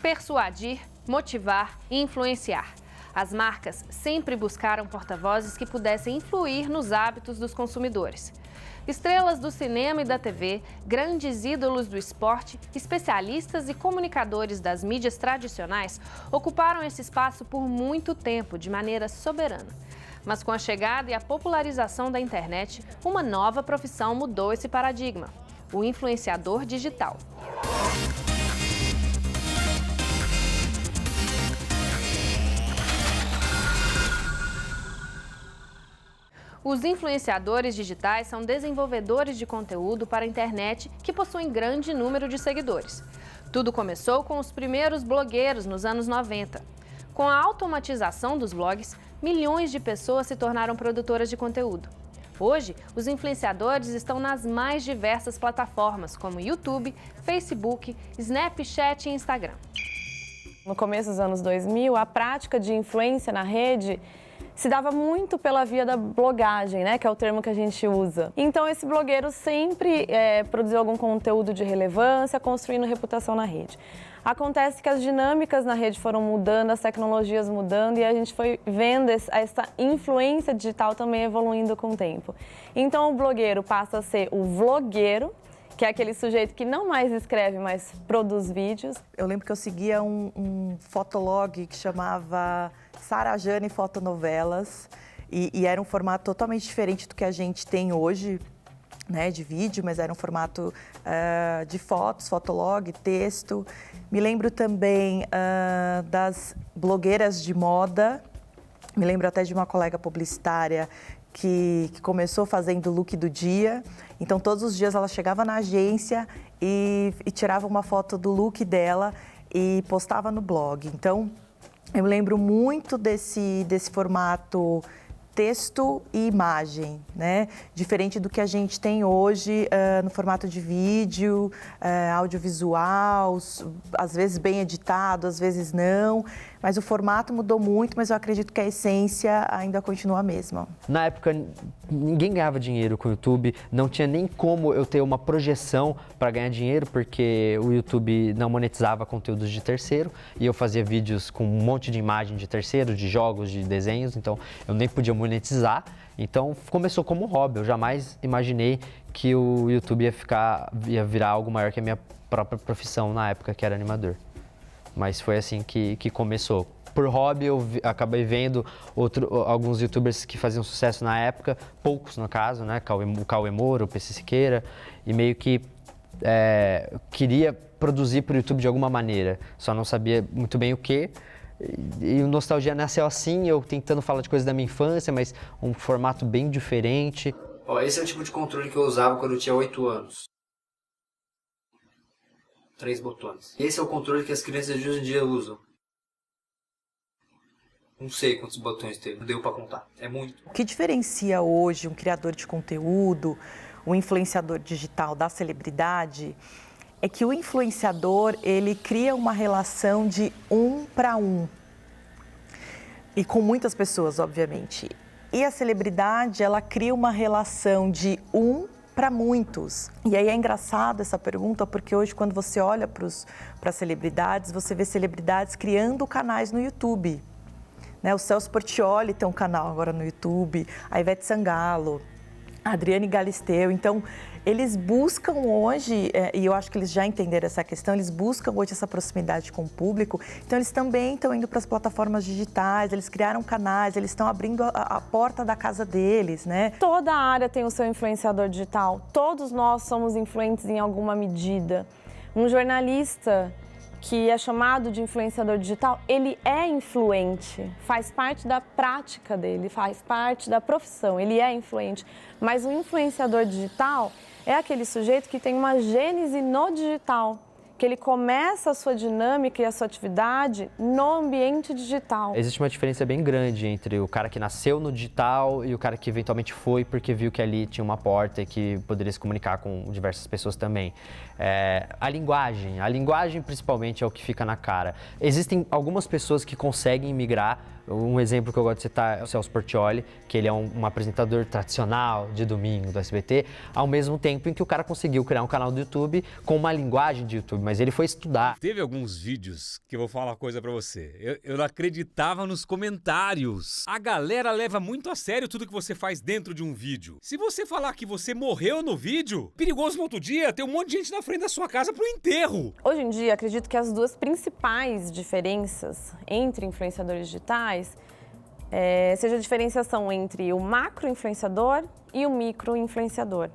Persuadir, motivar e influenciar. As marcas sempre buscaram porta-vozes que pudessem influir nos hábitos dos consumidores. Estrelas do cinema e da TV, grandes ídolos do esporte, especialistas e comunicadores das mídias tradicionais ocuparam esse espaço por muito tempo, de maneira soberana. Mas com a chegada e a popularização da internet, uma nova profissão mudou esse paradigma: o influenciador digital. Os influenciadores digitais são desenvolvedores de conteúdo para a internet que possuem grande número de seguidores. Tudo começou com os primeiros blogueiros nos anos 90. Com a automatização dos blogs, milhões de pessoas se tornaram produtoras de conteúdo. Hoje, os influenciadores estão nas mais diversas plataformas, como YouTube, Facebook, Snapchat e Instagram. No começo dos anos 2000, a prática de influência na rede se dava muito pela via da blogagem, né, que é o termo que a gente usa. Então, esse blogueiro sempre produziu algum conteúdo de relevância, construindo reputação na rede. Acontece que as dinâmicas na rede foram mudando, as tecnologias mudando e a gente foi vendo essa influência digital também evoluindo com o tempo. Então, o blogueiro passa a ser o vlogueiro, que é aquele sujeito que não mais escreve, mas produz vídeos. Eu lembro que eu seguia um fotolog que chamava Sara Jane Fotonovelas e era um formato totalmente diferente do que a gente tem hoje, né, de vídeo, mas era um formato de fotos, fotolog, texto. Me lembro também das blogueiras de moda, me lembro até de uma colega publicitária que começou fazendo o look do dia. Então, todos os dias ela chegava na agência e tirava uma foto do look dela e postava no blog. Então, eu lembro muito desse formato texto e imagem, né? Diferente do que a gente tem hoje no formato de vídeo, audiovisual, às vezes bem editado, às vezes não. Mas o formato mudou muito, mas eu acredito que a essência ainda continua a mesma. Na época, ninguém ganhava dinheiro com o YouTube, não tinha nem como eu ter uma projeção para ganhar dinheiro, porque o YouTube não monetizava conteúdos de terceiro e eu fazia vídeos com um monte de imagem de terceiro, de jogos, de desenhos, então eu nem podia monetizar. Então começou como um hobby, eu jamais imaginei que o YouTube ia virar algo maior que a minha própria profissão na época, que era animador. Mas foi assim que começou. Por hobby, eu acabei vendo alguns youtubers que faziam sucesso na época, poucos no caso, né? O Cauê Moura, o PC Siqueira, e meio que queria produzir para o YouTube de alguma maneira, só não sabia muito bem o quê. E o Nostalgia nasceu assim, eu tentando falar de coisas da minha infância, mas um formato bem diferente. Ó, esse é o tipo de controle que eu usava quando eu tinha 8 anos. 3 botões. Esse é o controle que as crianças de hoje em dia usam. Não sei quantos botões tem, não deu pra contar. É muito. O que diferencia hoje um criador de conteúdo, um influenciador digital da celebridade, é que o influenciador, ele cria uma relação de 1 para 1. E com muitas pessoas, obviamente. E a celebridade, ela cria uma relação de 1 para muitos. E aí é engraçado essa pergunta, porque hoje quando você olha para celebridades, você vê celebridades criando canais no YouTube. Né? O Celso Portiolli tem um canal agora no YouTube, a Ivete Sangalo, a Adriane Galisteu. Então, eles buscam hoje, e eu acho que eles já entenderam essa questão, eles buscam hoje essa proximidade com o público. Então, eles também estão indo para as plataformas digitais, eles criaram canais, eles estão abrindo a porta da casa deles, né? Toda área tem o seu influenciador digital. Todos nós somos influentes em alguma medida. Um jornalista que é chamado de influenciador digital, ele é influente, faz parte da prática dele, faz parte da profissão, ele é influente. Mas o influenciador digital é aquele sujeito que tem uma gênese no digital, que ele começa a sua dinâmica e a sua atividade no ambiente digital. Existe uma diferença bem grande entre o cara que nasceu no digital e o cara que eventualmente foi porque viu que ali tinha uma porta e que poderia se comunicar com diversas pessoas também. A linguagem principalmente é o que fica na cara. Existem algumas pessoas que conseguem migrar. Um exemplo que eu gosto de citar é o Celso Portiolli, que ele é um apresentador tradicional de domingo do SBT, ao mesmo tempo em que o cara conseguiu criar um canal do YouTube com uma linguagem de YouTube, mas ele foi estudar. Teve alguns vídeos que eu vou falar uma coisa pra você. Eu não acreditava nos comentários. A galera leva muito a sério tudo que você faz dentro de um vídeo. Se você falar que você morreu no vídeo, perigoso no outro dia, tem um monte de gente na frente da sua casa pro enterro. Hoje em dia, acredito que as duas principais diferenças entre influenciadores digitais seja a diferenciação entre o macro-influenciador e o micro-influenciador.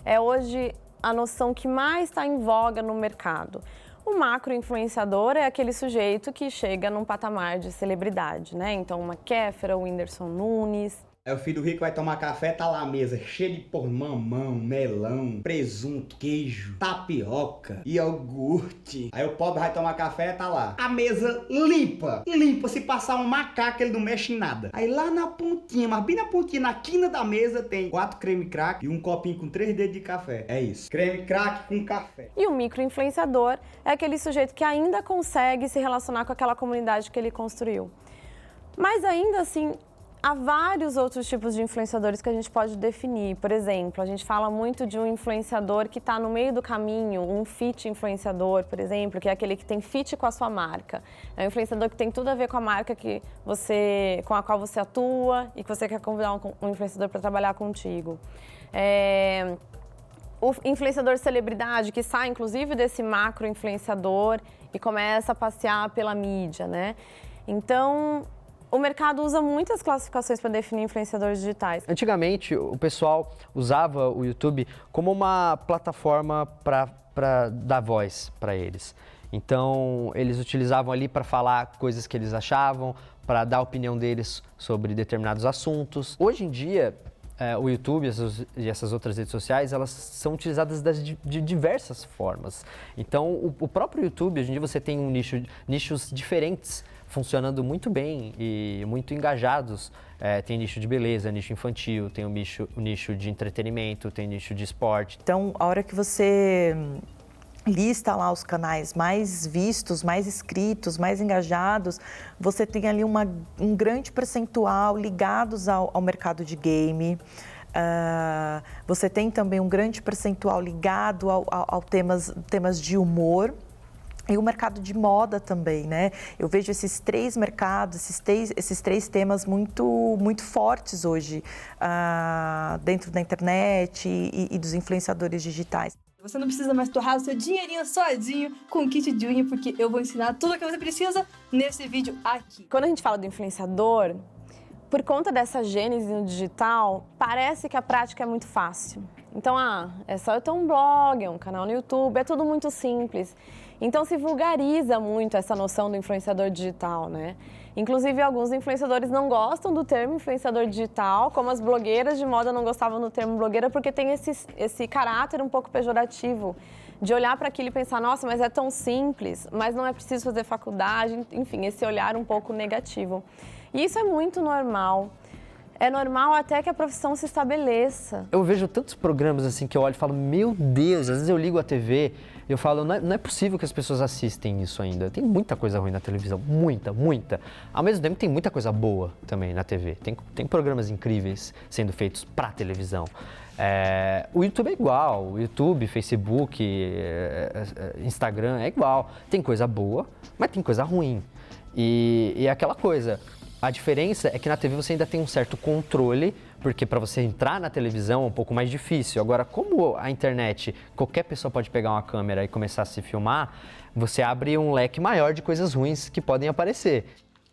É hoje a noção que mais está em voga no mercado. O macro-influenciador é aquele sujeito que chega num patamar de celebridade, né? Então, uma Kéfera, o Whindersson Nunes. Aí o filho do rico vai tomar café, tá lá a mesa cheia de mamão, melão, presunto, queijo, tapioca, iogurte. Aí o pobre vai tomar café, tá lá a mesa limpa. Se passar um macaco, ele não mexe em nada. Aí lá na pontinha, mas bem na pontinha, na quina da mesa, tem 4 creme crack e um copinho com 3 dedos de café. É isso, creme crack com café. E o micro-influenciador é aquele sujeito que ainda consegue se relacionar com aquela comunidade que ele construiu. Mas ainda assim, há vários outros tipos de influenciadores que a gente pode definir. Por exemplo, a gente fala muito de um influenciador que está no meio do caminho, um fit influenciador, por exemplo, que é aquele que tem fit com a sua marca. É um influenciador que tem tudo a ver com a marca com a qual você atua e que você quer convidar um influenciador para trabalhar contigo. O influenciador celebridade, que sai inclusive desse macro influenciador e começa a passear pela mídia, né? Então, o mercado usa muitas classificações para definir influenciadores digitais. Antigamente, o pessoal usava o YouTube como uma plataforma para dar voz para eles. Então, eles utilizavam ali para falar coisas que eles achavam, para dar a opinião deles sobre determinados assuntos. Hoje em dia, o YouTube e essas outras redes sociais, elas são utilizadas de diversas formas. Então, o próprio YouTube, hoje em dia você tem nichos diferentes funcionando muito bem e muito engajados. Tem nicho de beleza, nicho infantil, tem o nicho de entretenimento, tem nicho de esporte. Então, a hora que você lista lá os canais mais vistos, mais inscritos, mais engajados, você tem ali um grande percentual ligados ao mercado de game. Você tem também um grande percentual ligado ao temas de humor. E o mercado de moda também, né? Eu vejo esses 3 mercados, esses três temas muito fortes hoje dentro da internet e dos influenciadores digitais. Você não precisa mais torrar o seu dinheirinho sozinho com o kit de unha, porque eu vou ensinar tudo o que você precisa nesse vídeo aqui. Quando a gente fala do influenciador, por conta dessa gênese no digital, parece que a prática é muito fácil. Então, é só eu ter um blog, um canal no YouTube, é tudo muito simples. Então, se vulgariza muito essa noção do influenciador digital, né? Inclusive, alguns influenciadores não gostam do termo influenciador digital, como as blogueiras de moda não gostavam do termo blogueira, porque tem esse caráter um pouco pejorativo, de olhar para aquilo e pensar, nossa, mas é tão simples, mas não é preciso fazer faculdade, enfim, esse olhar um pouco negativo. E isso é muito normal. É normal até que a profissão se estabeleça. Eu vejo tantos programas assim que eu olho e falo, meu Deus, às vezes eu ligo a TV e eu falo, não é possível que as pessoas assistem isso ainda. Tem muita coisa ruim na televisão, muita. Ao mesmo tempo tem muita coisa boa também na TV. Tem programas incríveis sendo feitos para televisão. O YouTube é igual, o YouTube, Facebook, Instagram é igual. Tem coisa boa, mas tem coisa ruim. E é aquela coisa. A diferença é que na TV você ainda tem um certo controle, porque para você entrar na televisão é um pouco mais difícil. Agora, como a internet, qualquer pessoa pode pegar uma câmera e começar a se filmar, você abre um leque maior de coisas ruins que podem aparecer.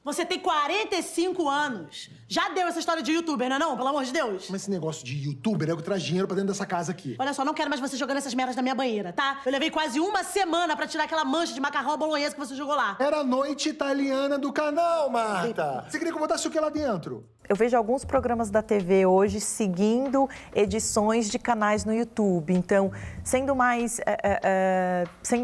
Você tem 45 anos. Já deu essa história de youtuber, não é não? Pelo amor de Deus. Mas esse negócio de youtuber é o que traz dinheiro pra dentro dessa casa aqui. Olha só, não quero mais você jogando essas merdas na minha banheira, tá? Eu levei quase uma semana pra tirar aquela mancha de macarrão à bolonhesa que você jogou lá. Era a noite italiana do canal, Marta. Você queria que eu botasse o que lá dentro? Eu vejo alguns programas da TV hoje seguindo edições de canais no YouTube. Então, sendo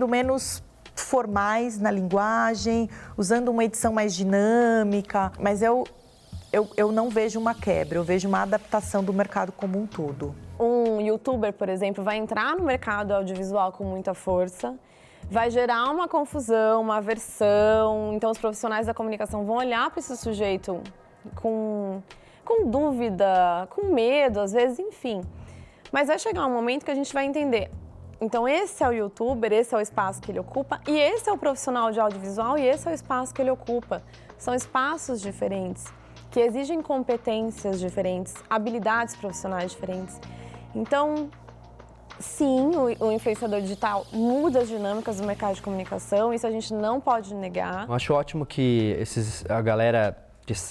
menos formais na linguagem, usando uma edição mais dinâmica, mas eu não vejo uma quebra, eu vejo uma adaptação do mercado como um todo. Um youtuber, por exemplo, vai entrar no mercado audiovisual com muita força, vai gerar uma confusão, uma aversão, então os profissionais da comunicação vão olhar para esse sujeito com dúvida, com medo, às vezes, enfim. Mas vai chegar um momento que a gente vai entender. Então esse é o youtuber, esse é o espaço que ele ocupa e esse é o profissional de audiovisual e esse é o espaço que ele ocupa. São espaços diferentes, que exigem competências diferentes, habilidades profissionais diferentes. Então, sim, o influenciador digital muda as dinâmicas do mercado de comunicação, isso a gente não pode negar. Eu acho ótimo que a galera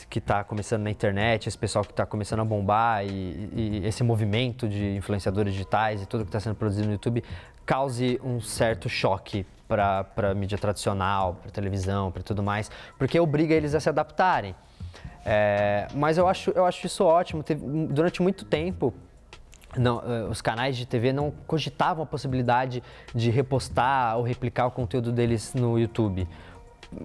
que está começando na internet, esse pessoal que está começando a bombar e esse movimento de influenciadores digitais e tudo que está sendo produzido no YouTube cause um certo choque para a mídia tradicional, para televisão, para tudo mais, porque obriga eles a se adaptarem. Mas eu acho isso ótimo. Durante muito tempo, os canais de TV não cogitavam a possibilidade de repostar ou replicar o conteúdo deles no YouTube.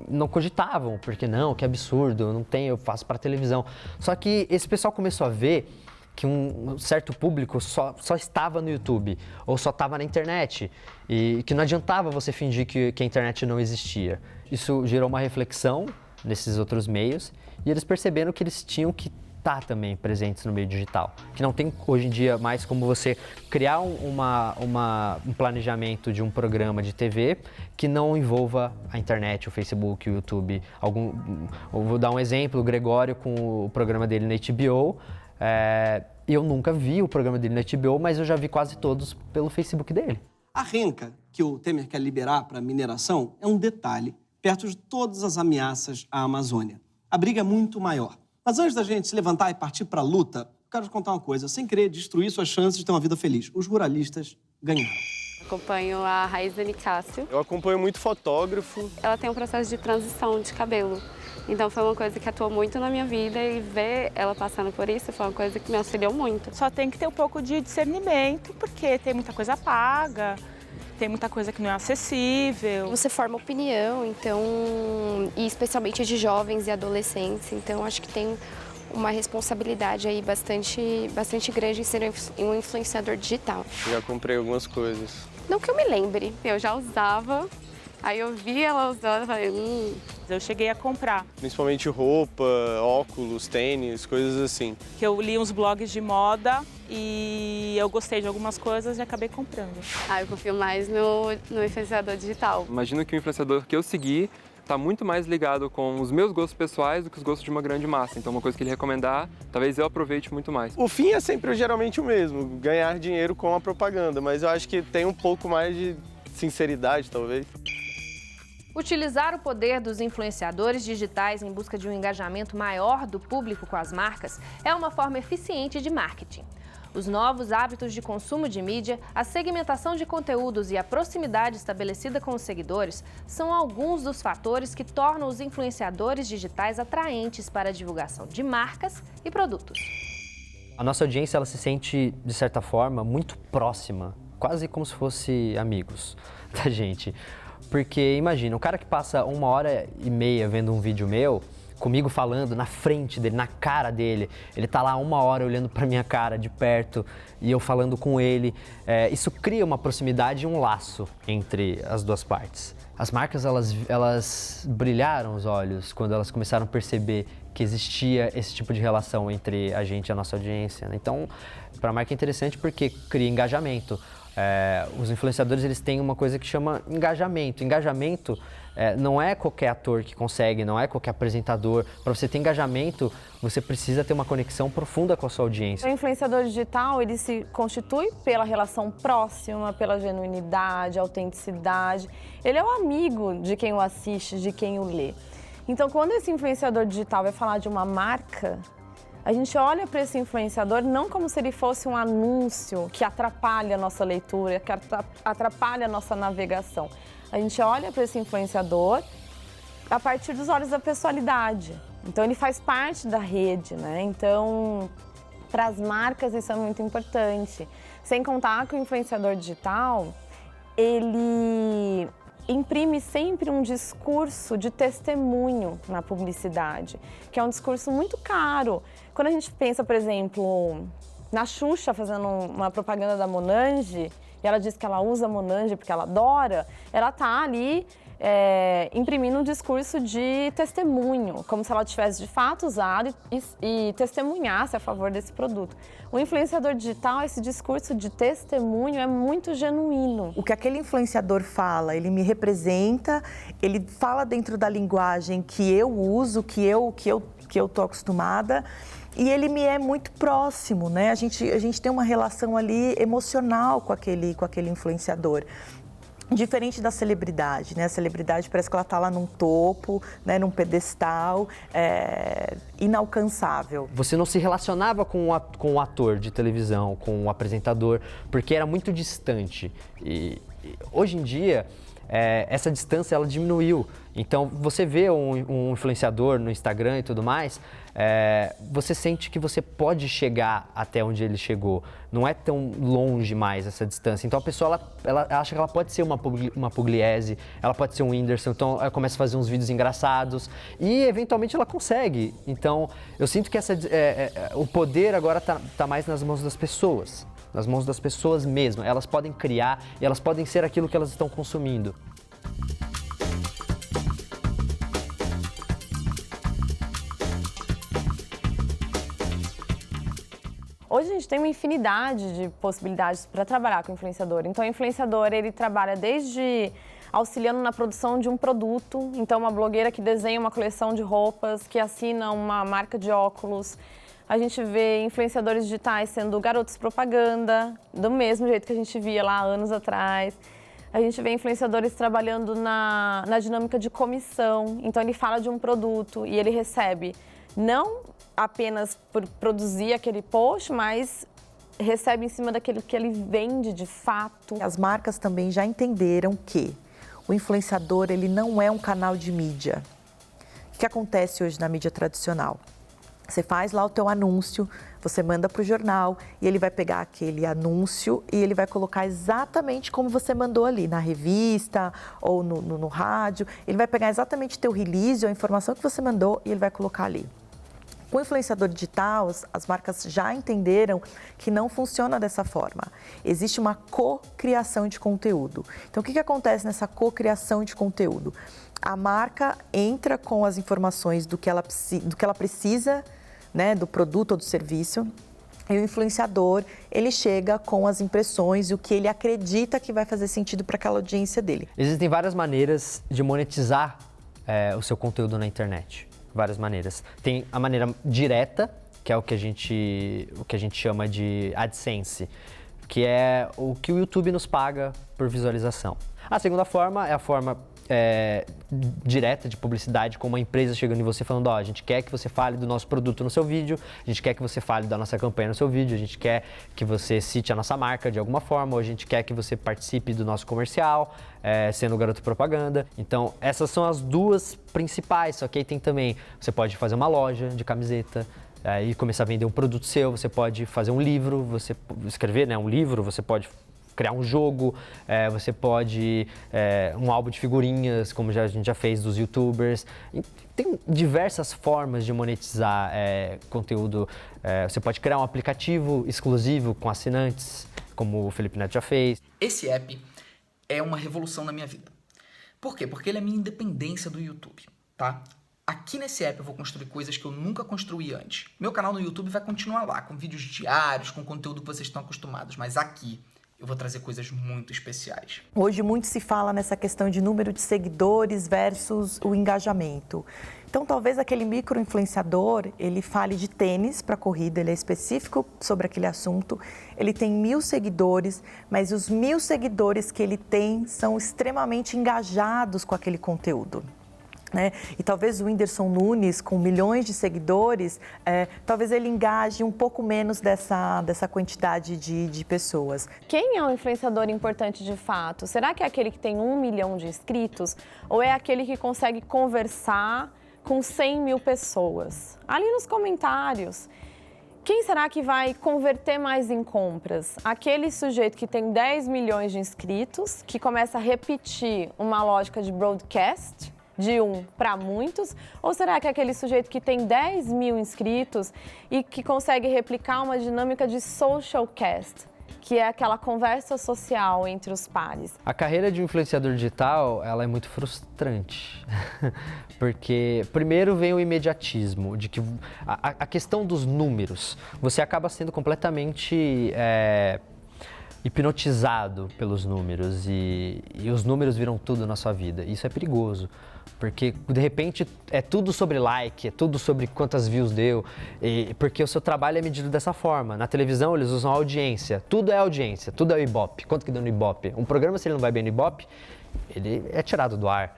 Não cogitavam, porque não, que absurdo, não tem, eu faço para televisão. Só que esse pessoal começou a ver que um certo público só estava no YouTube ou só estava na internet e que não adiantava você fingir que a internet não existia. Isso gerou uma reflexão nesses outros meios e eles perceberam que eles tinham que estar também presentes no meio digital. Que não tem hoje em dia mais como você criar um planejamento de um programa de TV que não envolva a internet, o Facebook, o YouTube. Eu vou dar um exemplo, o Gregório com o programa dele na HBO. Eu nunca vi o programa dele na HBO, mas eu já vi quase todos pelo Facebook dele. A renca que o Temer quer liberar para mineração é um detalhe perto de todas as ameaças à Amazônia. A briga é muito maior. Mas antes da gente se levantar e partir para a luta, eu quero te contar uma coisa. Sem querer destruir suas chances de ter uma vida feliz, os ruralistas ganharam. Acompanho a Raíza Nicásio. Eu acompanho muito fotógrafo. Ela tem um processo de transição de cabelo. Então foi uma coisa que atuou muito na minha vida e ver ela passando por isso foi uma coisa que me auxiliou muito. Só tem que ter um pouco de discernimento, porque tem muita coisa paga, tem muita coisa que não é acessível. Você forma opinião, então, e especialmente de jovens e adolescentes, então acho que tem uma responsabilidade aí bastante grande em ser um influenciador digital. Já comprei algumas coisas. Não que eu me lembre, eu já usava, aí eu vi ela usando e falei, Eu cheguei a comprar. Principalmente roupa, óculos, tênis, coisas assim. Que eu li uns blogs de moda e eu gostei de algumas coisas e acabei comprando. Eu confio mais no influenciador digital. Imagino que o influenciador que eu segui está muito mais ligado com os meus gostos pessoais do que os gostos de uma grande massa. Então, uma coisa que ele recomendar, talvez eu aproveite muito mais. O fim é sempre geralmente o mesmo, ganhar dinheiro com a propaganda, mas eu acho que tem um pouco mais de sinceridade, talvez. Utilizar o poder dos influenciadores digitais em busca de um engajamento maior do público com as marcas é uma forma eficiente de marketing. Os novos hábitos de consumo de mídia, a segmentação de conteúdos e a proximidade estabelecida com os seguidores são alguns dos fatores que tornam os influenciadores digitais atraentes para a divulgação de marcas e produtos. A nossa audiência ela se sente, de certa forma, muito próxima, quase como se fosse amigos da gente. Porque imagina, o cara que passa 1h30 vendo um vídeo meu, comigo falando na frente dele, na cara dele, ele tá lá 1 hora olhando pra minha cara de perto e eu falando com ele, isso cria uma proximidade e um laço entre as duas partes. As marcas, elas brilharam os olhos quando elas começaram a perceber que existia esse tipo de relação entre a gente e a nossa audiência, né? Então, para a marca é interessante porque cria engajamento. Os influenciadores eles têm uma coisa que chama engajamento. Engajamento não é qualquer ator que consegue, não é qualquer apresentador. Para você ter engajamento, você precisa ter uma conexão profunda com a sua audiência. O influenciador digital ele se constitui pela relação próxima, pela genuinidade, autenticidade. Ele é o amigo de quem o assiste, de quem o lê. Então, quando esse influenciador digital vai falar de uma marca, a gente olha para esse influenciador não como se ele fosse um anúncio que atrapalha a nossa leitura, que atrapalha a nossa navegação. A gente olha para esse influenciador a partir dos olhos da pessoalidade. Então, ele faz parte da rede, né? Então, para as marcas isso é muito importante. Sem contar que o influenciador digital, ele imprime sempre um discurso de testemunho na publicidade, que é um discurso muito caro. Quando a gente pensa, por exemplo, na Xuxa fazendo uma propaganda da Monange, e ela diz que ela usa Monange porque ela adora, ela tá ali imprimindo um discurso de testemunho, como se ela tivesse de fato usado e testemunhasse a favor desse produto. O influenciador digital, esse discurso de testemunho é muito genuíno. O que aquele influenciador fala, ele me representa, ele fala dentro da linguagem que eu uso, que eu tô acostumada. E ele me é muito próximo, né? A gente tem uma relação ali emocional com aquele influenciador. Diferente da celebridade, né? A celebridade parece que ela está lá num topo, né? Num pedestal, inalcançável. Você não se relacionava com o ator de televisão, com o apresentador, porque era muito distante. E hoje em dia, essa distância ela diminuiu. Então, você vê um influenciador no Instagram e tudo mais, você sente que você pode chegar até onde ele chegou. Não é tão longe mais essa distância. Então, a pessoa ela acha que ela pode ser uma Pugliese, ela pode ser um Whindersson. Então, ela começa a fazer uns vídeos engraçados e, eventualmente, ela consegue. Então, eu sinto que o poder agora tá mais nas mãos das pessoas. Nas mãos das pessoas mesmo. Elas podem criar e elas podem ser aquilo que elas estão consumindo. Hoje a gente tem uma infinidade de possibilidades para trabalhar com o influenciador. Então, o influenciador, ele trabalha desde auxiliando na produção de um produto. Então, uma blogueira que desenha uma coleção de roupas, que assina uma marca de óculos. A gente vê influenciadores digitais sendo garotos propaganda, do mesmo jeito que a gente via lá anos atrás. A gente vê influenciadores trabalhando na dinâmica de comissão. Então, ele fala de um produto e ele recebe não apenas por produzir aquele post, mas recebe em cima daquilo que ele vende de fato. As marcas também já entenderam que o influenciador ele não é um canal de mídia. O que acontece hoje na mídia tradicional? Você faz lá o teu anúncio, você manda para o jornal e ele vai pegar aquele anúncio e ele vai colocar exatamente como você mandou ali, na revista ou no rádio. Ele vai pegar exatamente o teu release ou a informação que você mandou e ele vai colocar ali. Com o influenciador digital, as marcas já entenderam que não funciona dessa forma. Existe uma co-criação de conteúdo. Então, o que acontece nessa co-criação de conteúdo? A marca entra com as informações do que ela precisa, né, do produto ou do serviço, e o influenciador, ele chega com as impressões e o que ele acredita que vai fazer sentido para aquela audiência dele. Existem várias maneiras de monetizar o seu conteúdo na internet. Várias maneiras. Tem a maneira direta, que é o que a gente chama de AdSense, que é o que o YouTube nos paga por visualização. A segunda forma é a forma direta de publicidade, com uma empresa chegando em você falando, ó, a gente quer que você fale do nosso produto no seu vídeo, a gente quer que você fale da nossa campanha no seu vídeo, a gente quer que você cite a nossa marca de alguma forma, ou a gente quer que você participe do nosso comercial, sendo garoto propaganda. Então, essas são as duas principais, só que aí tem também, você pode fazer uma loja de camiseta, e começar a vender um produto seu, você pode fazer um livro, você escrever, né, um livro, você pode criar um jogo, você pode um álbum de figurinhas, como a gente já fez dos youtubers. Tem diversas formas de monetizar conteúdo. Você pode criar um aplicativo exclusivo com assinantes, como o Felipe Neto já fez. Esse app é uma revolução na minha vida. Por quê? Porque ele é a minha independência do YouTube, tá? Aqui nesse app eu vou construir coisas que eu nunca construí antes. Meu canal no YouTube vai continuar lá, com vídeos diários, com conteúdo que vocês estão acostumados, mas aqui eu vou trazer coisas muito especiais. Hoje muito se fala nessa questão de número de seguidores versus o engajamento. Então talvez aquele micro-influenciador, ele fale de tênis para corrida, ele é específico sobre aquele assunto, ele tem 1.000 seguidores, mas os 1.000 seguidores que ele tem são extremamente engajados com aquele conteúdo. Né? E talvez o Whindersson Nunes, com milhões de seguidores, talvez ele engaje um pouco menos dessa quantidade de pessoas. Quem é um influenciador importante de fato? Será que é aquele que tem 1 milhão de inscritos? Ou é aquele que consegue conversar com 100 mil pessoas? Ali nos comentários. Quem será que vai converter mais em compras? Aquele sujeito que tem 10 milhões de inscritos, que começa a repetir uma lógica de broadcast, de um para muitos? Ou será que é aquele sujeito que tem 10 mil inscritos e que consegue replicar uma dinâmica de social cast, que é aquela conversa social entre os pares. A carreira de influenciador digital, ela é muito frustrante, porque primeiro vem o imediatismo, de que a questão dos números, você acaba sendo completamente hipnotizado pelos números e os números viram tudo na sua vida. Isso é perigoso, porque de repente é tudo sobre like, é tudo sobre quantas views deu, porque o seu trabalho é medido dessa forma. Na televisão eles usam audiência, tudo é o Ibope. Quanto que deu no Ibope? Um programa, se ele não vai bem no Ibope, ele é tirado do ar.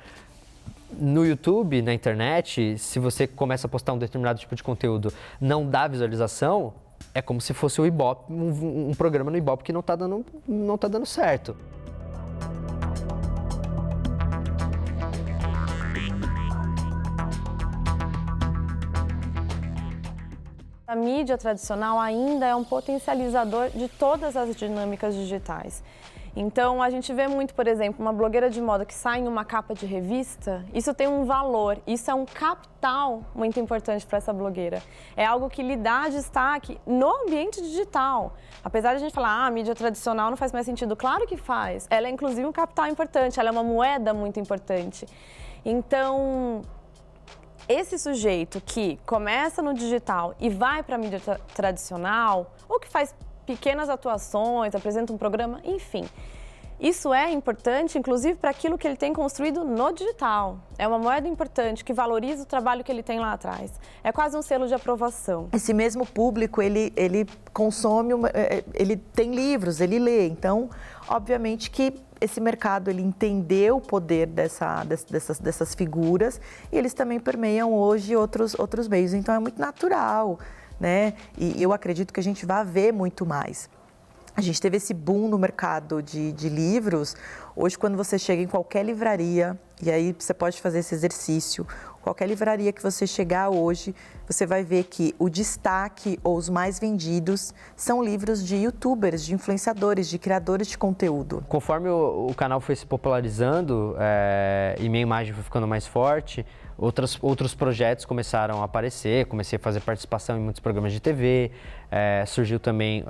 No YouTube, na internet, se você começa a postar um determinado tipo de conteúdo, não dá visualização, é como se fosse o Ibope, um programa no Ibope que não tá dando certo. A mídia tradicional ainda é um potencializador de todas as dinâmicas digitais. Então, a gente vê muito, por exemplo, uma blogueira de moda que sai em uma capa de revista, isso tem um valor, isso é um capital muito importante para essa blogueira. É algo que lhe dá destaque no ambiente digital. Apesar de a gente falar, a mídia tradicional não faz mais sentido, claro que faz. Ela é, inclusive, um capital importante, ela é uma moeda muito importante. Então, esse sujeito que começa no digital e vai para a mídia tradicional, ou que faz pequenas atuações, apresenta um programa, enfim. Isso é importante, inclusive, para aquilo que ele tem construído no digital. É uma moeda importante que valoriza o trabalho que ele tem lá atrás. É quase um selo de aprovação. Esse mesmo público, ele consome, ele tem livros, ele lê. Então, obviamente que esse mercado, ele entendeu o poder dessas figuras e eles também permeiam hoje outros meios. Então, é muito natural, né? E eu acredito que a gente vai ver muito mais. A gente teve esse boom no mercado de livros. Hoje, quando você chega em qualquer livraria, e aí você pode fazer esse exercício, qualquer livraria que você chegar hoje, você vai ver que o destaque ou os mais vendidos são livros de youtubers, de influenciadores, de criadores de conteúdo. Conforme o canal foi se popularizando e minha imagem foi ficando mais forte, outros projetos começaram a aparecer, comecei a fazer participação em muitos programas de TV, surgiu também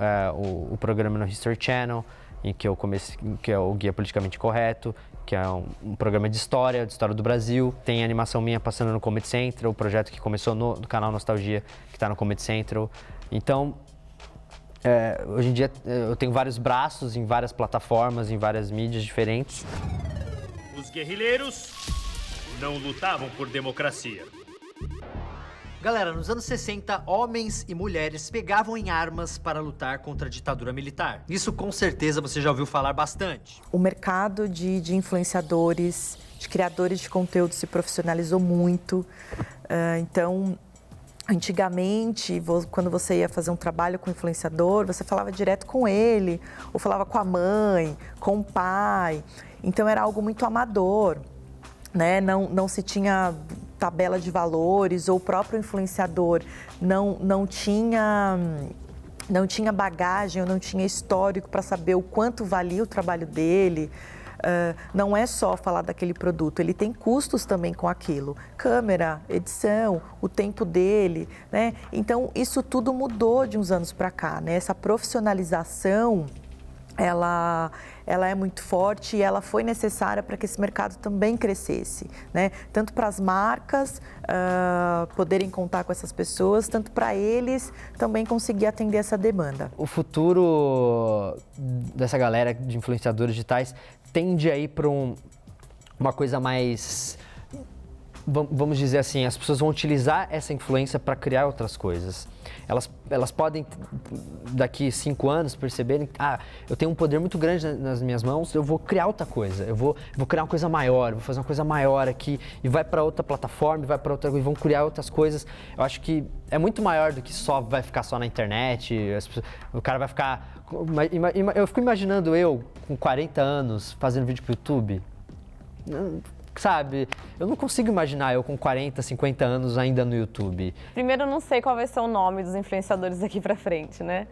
o programa no History Channel, em que eu comecei, que é o Guia Politicamente Correto, que é um programa de história do Brasil. Tem animação minha passando no Comedy Central, o projeto que começou no canal Nostalgia, que está no Comedy Central. Então, hoje em dia eu tenho vários braços em várias plataformas, em várias mídias diferentes. Os guerrilheiros não lutavam por democracia. Galera, nos anos 60, homens e mulheres pegavam em armas para lutar contra a ditadura militar. Isso com certeza você já ouviu falar bastante. O mercado de influenciadores, de criadores de conteúdo se profissionalizou muito. Então, antigamente, quando você ia fazer um trabalho com influenciador, você falava direto com ele, ou falava com a mãe, com o pai. Então, era algo muito amador, né? Não se tinha tabela de valores, ou o próprio influenciador não tinha bagagem, ou não tinha histórico para saber o quanto valia o trabalho dele. Não é só falar daquele produto, ele tem custos também com aquilo. Câmera, edição, o tempo dele, né? Então, isso tudo mudou de uns anos para cá, né? Essa profissionalização, ela é muito forte e ela foi necessária para que esse mercado também crescesse, né? Tanto para as marcas poderem contar com essas pessoas, tanto para eles também conseguir atender essa demanda. O futuro dessa galera de influenciadores digitais tende a ir para uma coisa mais, vamos dizer assim, as pessoas vão utilizar essa influência para criar outras coisas. Elas podem, daqui 5 anos, perceberem que eu tenho um poder muito grande nas minhas mãos, eu vou criar outra coisa, eu vou criar uma coisa maior, vou fazer uma coisa maior aqui, e vai para outra plataforma, vai para outra, e vão criar outras coisas. Eu acho que é muito maior do que vai ficar só na internet, o cara vai ficar... Eu fico imaginando eu, com 40 anos, fazendo vídeo pro YouTube. Sabe, eu não consigo imaginar eu com 40, 50 anos ainda no YouTube. Primeiro, eu não sei qual vai ser o nome dos influenciadores daqui pra frente, né?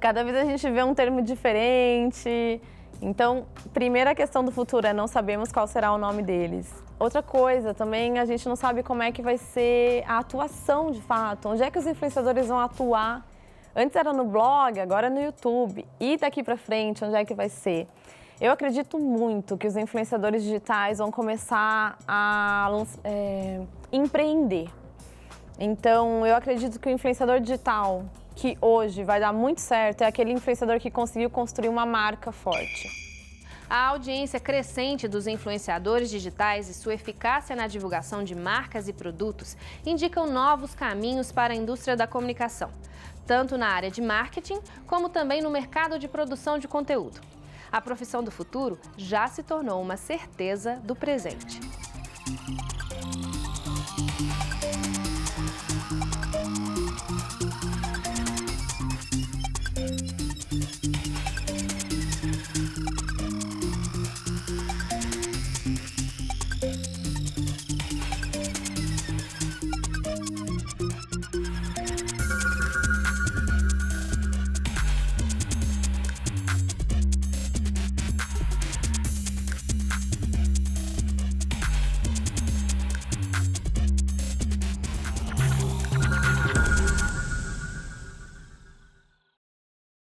Cada vez a gente vê um termo diferente. Então, primeira questão do futuro é não sabemos qual será o nome deles. Outra coisa também, a gente não sabe como é que vai ser a atuação de fato. Onde é que os influenciadores vão atuar Antes era no blog, agora é no YouTube. E daqui para frente, onde é que vai ser? Eu acredito muito que os influenciadores digitais vão começar a empreender. Então, eu acredito que o influenciador digital que hoje vai dar muito certo é aquele influenciador que conseguiu construir uma marca forte. A audiência crescente dos influenciadores digitais e sua eficácia na divulgação de marcas e produtos indicam novos caminhos para a indústria da comunicação, tanto na área de marketing como também no mercado de produção de conteúdo. A profissão do futuro já se tornou uma certeza do presente.